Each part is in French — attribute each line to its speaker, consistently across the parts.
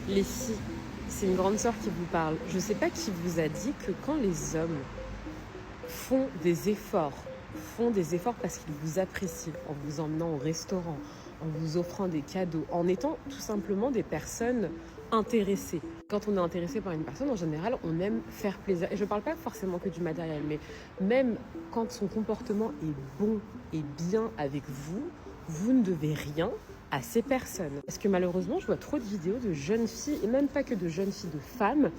Speaker 1: Les filles, c'est une grande sœur qui vous parle. Je sais pas qui vous a dit que quand les hommes font des efforts parce qu'ils vous apprécient, en vous emmenant au restaurant, en vous offrant des cadeaux, en étant tout simplement des personnes intéressées. Quand on est intéressé par une personne, en général, on aime faire plaisir. Et je parle pas forcément que du matériel, mais même quand son comportement est bon et bien avec vous, vous ne devez rien à ces personnes. Parce que malheureusement, je vois trop de vidéos de jeunes filles, et même pas que de jeunes filles, de femmes.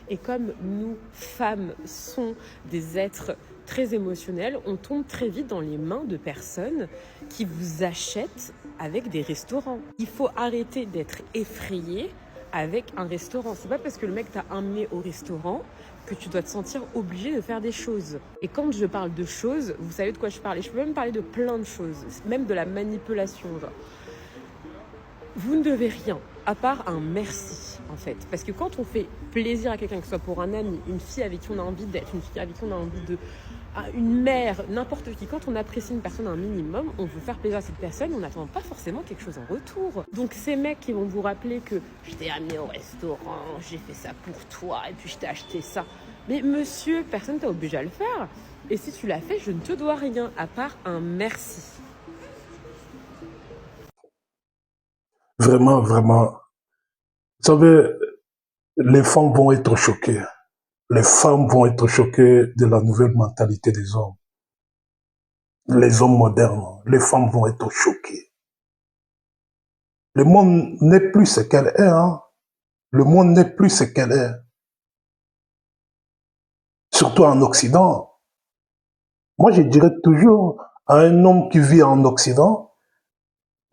Speaker 1: Et comme nous, femmes, sont des êtres très émotionnels, on tombe très vite dans les mains de personnes qui vous achètent avec des restaurants. Il faut arrêter d'être effrayé avec un restaurant. C'est pas parce que le mec t'a amené au restaurant que tu dois te sentir obligé de faire des choses. Et quand je parle de choses, vous savez de quoi je parle. Et je peux même parler de plein de choses, même de la manipulation, genre. Vous ne devez rien, à part un merci, en fait. Parce que quand on fait plaisir à quelqu'un, que ce soit pour un ami, une fille avec qui on a envie d'être, une fille avec qui on a envie de... une mère, n'importe qui, quand on apprécie une personne un minimum, on veut faire plaisir à cette personne, on n'attend pas forcément quelque chose en retour. Donc ces mecs qui vont vous rappeler que je t'ai amené au restaurant, j'ai fait ça pour toi, et puis je t'ai acheté ça. Mais monsieur, personne t'a obligé à le faire. Et si tu l'as fait, je ne te dois rien, à part un merci.
Speaker 2: Vraiment, vraiment. Vous savez, les femmes vont être choquées. Les femmes vont être choquées de la nouvelle mentalité des hommes. Les hommes modernes, les femmes vont être choquées. Le monde n'est plus ce qu'elle est, hein. Le monde n'est plus ce qu'elle est. Surtout en Occident. Moi, je dirais toujours à un homme qui vit en Occident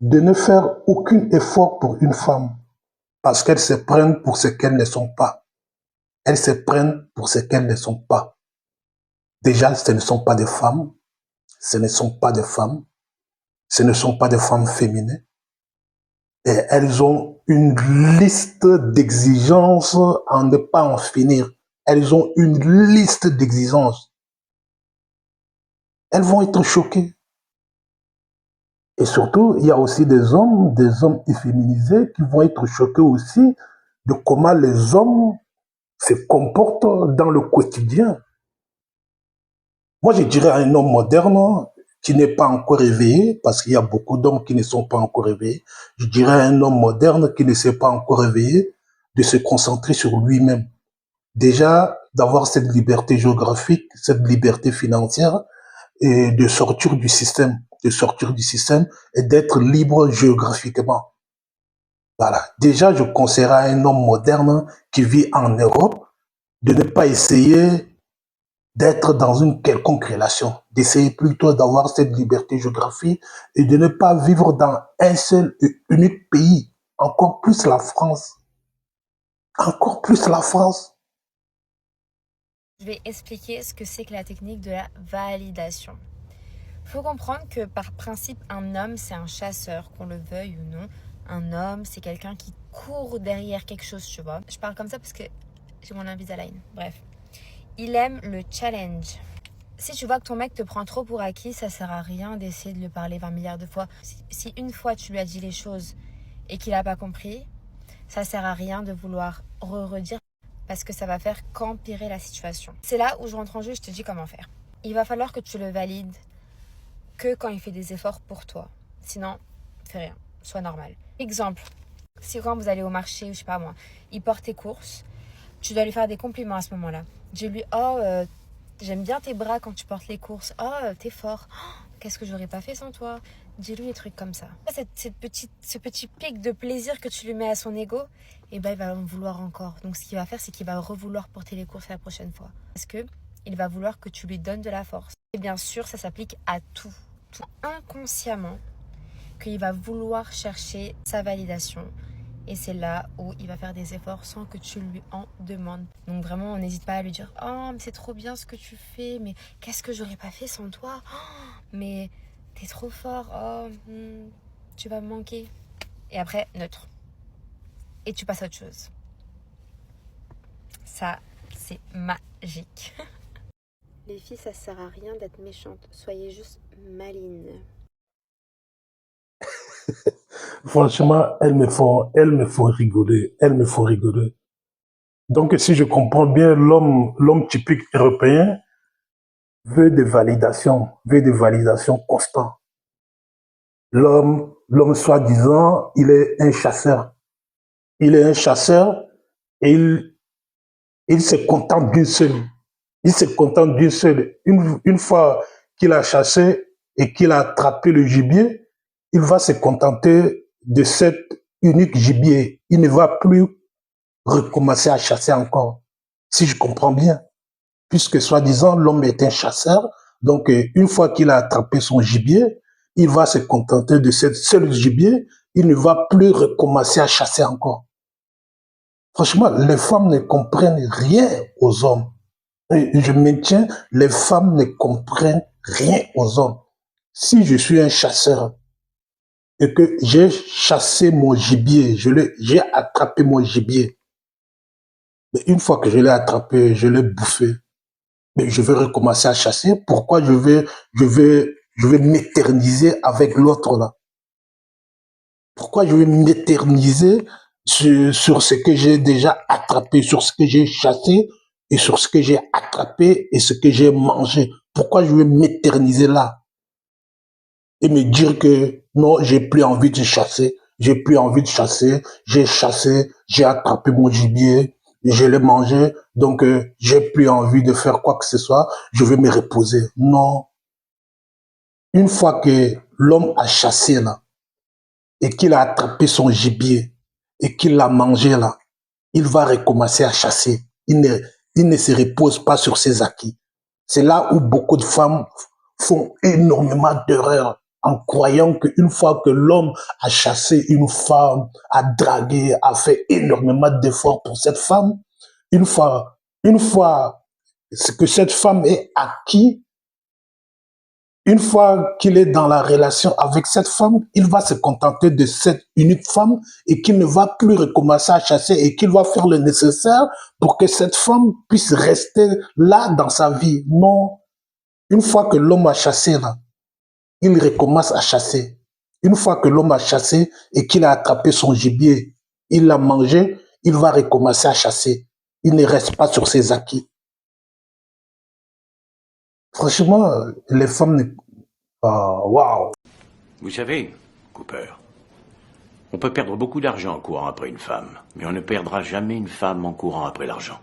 Speaker 2: de ne faire aucun effort pour une femme parce qu'elles se prennent pour ce qu'elles ne sont pas. Elles se prennent pour ce qu'elles ne sont pas. Déjà, ce ne sont pas des femmes. Ce ne sont pas des femmes. Ce ne sont pas des femmes féminines. Et elles ont une liste d'exigences à ne pas en finir. Elles ont une liste d'exigences. Elles vont être choquées. Et surtout, il y a aussi des hommes efféminisés qui vont être choqués aussi de comment les hommes se comportent dans le quotidien. Moi, je dirais à un homme moderne qui n'est pas encore éveillé, parce qu'il y a beaucoup d'hommes qui ne sont pas encore éveillés, je dirais à un homme moderne qui ne s'est pas encore éveillé de se concentrer sur lui-même. Déjà, d'avoir cette liberté géographique, cette liberté financière et de sortir du système et d'être libre géographiquement. Voilà. Déjà, je conseillerais à un homme moderne qui vit en Europe de ne pas essayer d'être dans une quelconque relation, d'essayer plutôt d'avoir cette liberté géographique et de ne pas vivre dans un seul et unique pays, encore plus la France, encore plus la France.
Speaker 3: Je vais expliquer ce que c'est que la technique de la validation. Il faut comprendre que par principe, un homme, c'est un chasseur, qu'on le veuille ou non. Un homme, c'est quelqu'un qui court derrière quelque chose, tu vois. Je parle comme ça parce que j'ai mon Invisalign. Bref. Il aime le challenge. Si tu vois que ton mec te prend trop pour acquis, ça sert à rien d'essayer de lui parler 20 milliards de fois. Si une fois tu lui as dit les choses et qu'il n'a pas compris, ça sert à rien de vouloir redire parce que ça va faire qu'empirer la situation. C'est là où je rentre en jeu et je te dis comment faire. Il va falloir que tu le valides que quand il fait des efforts pour toi. Sinon, fais rien. Sois normal. Exemple, si quand vous allez au marché, ou je sais pas moi, il porte tes courses, tu dois lui faire des compliments à ce moment-là. Dis-lui, j'aime bien tes bras quand tu portes les courses. Oh, t'es fort. Oh, qu'est-ce que j'aurais pas fait sans toi? Dis-lui des trucs comme ça. Ce petit pic de plaisir que tu lui mets à son ego, et ben il va en vouloir encore. Donc ce qu'il va faire, c'est qu'il va revouloir porter les courses la prochaine fois. Parce que il va vouloir que tu lui donnes de la force. Et bien sûr, ça s'applique à tout. Tout inconsciemment, qu'il va vouloir chercher sa validation. Et c'est là où il va faire des efforts sans que tu lui en demandes. Donc vraiment, n'hésite pas à lui dire « Oh, mais c'est trop bien ce que tu fais, mais qu'est-ce que j'aurais pas fait sans toi? Oh, mais t'es trop fort, oh, tu vas me manquer. » Et après, neutre. Et tu passes à autre chose. Ça, c'est magique. Les filles, ça sert à rien d'être méchante. Soyez juste malines.
Speaker 2: Franchement, elles me font rigoler. Elles me font rigoler. Donc, si je comprends bien, l'homme typique européen veut des validations constantes. L'homme soi-disant, il est un chasseur. Il est un chasseur et il se contente d'une seule. Il se contente d'une seule. Une fois qu'il a chassé et qu'il a attrapé le gibier, il va se contenter de cet unique gibier. Il ne va plus recommencer à chasser encore, si je comprends bien. Puisque soi-disant, l'homme est un chasseur, donc une fois qu'il a attrapé son gibier, il va se contenter de cette seule gibier, il ne va plus recommencer à chasser encore. Franchement, les femmes ne comprennent rien aux hommes. Et je maintiens, les femmes ne comprennent rien aux hommes. Si je suis un chasseur et que j'ai chassé mon gibier, j'ai attrapé mon gibier, mais une fois que je l'ai attrapé, je l'ai bouffé, mais je vais recommencer à chasser. Pourquoi je vais m'éterniser avec l'autre là? Pourquoi je vais m'éterniser sur ce que j'ai déjà attrapé, sur ce que j'ai chassé et sur ce que j'ai attrapé et ce que j'ai mangé? Pourquoi je vais m'éterniser là et me dire que non, j'ai plus envie de chasser, j'ai plus envie de chasser, j'ai chassé, j'ai attrapé mon gibier, je l'ai mangé, donc j'ai plus envie de faire quoi que ce soit, je vais me reposer. Non. Une fois que l'homme a chassé là, et qu'il a attrapé son gibier, et qu'il l'a mangé là, il va recommencer à chasser. Il ne se repose pas sur ses acquis. C'est là où beaucoup de femmes font énormément d'erreurs en croyant qu'une fois que l'homme a chassé une femme, a dragué, a fait énormément d'efforts pour cette femme, une fois ce que cette femme est acquis, une fois qu'il est dans la relation avec cette femme, il va se contenter de cette unique femme et qu'il ne va plus recommencer à chasser et qu'il va faire le nécessaire pour que cette femme puisse rester là dans sa vie. Non. Une fois que l'homme a chassé là, il recommence à chasser. Une fois que l'homme a chassé et qu'il a attrapé son gibier, il l'a mangé, il va recommencer à chasser. Il ne reste pas sur ses acquis. Franchement, les femmes... Waouh!
Speaker 4: Vous savez, Cooper, on peut perdre beaucoup d'argent en courant après une femme, mais on ne perdra jamais une femme en courant après l'argent.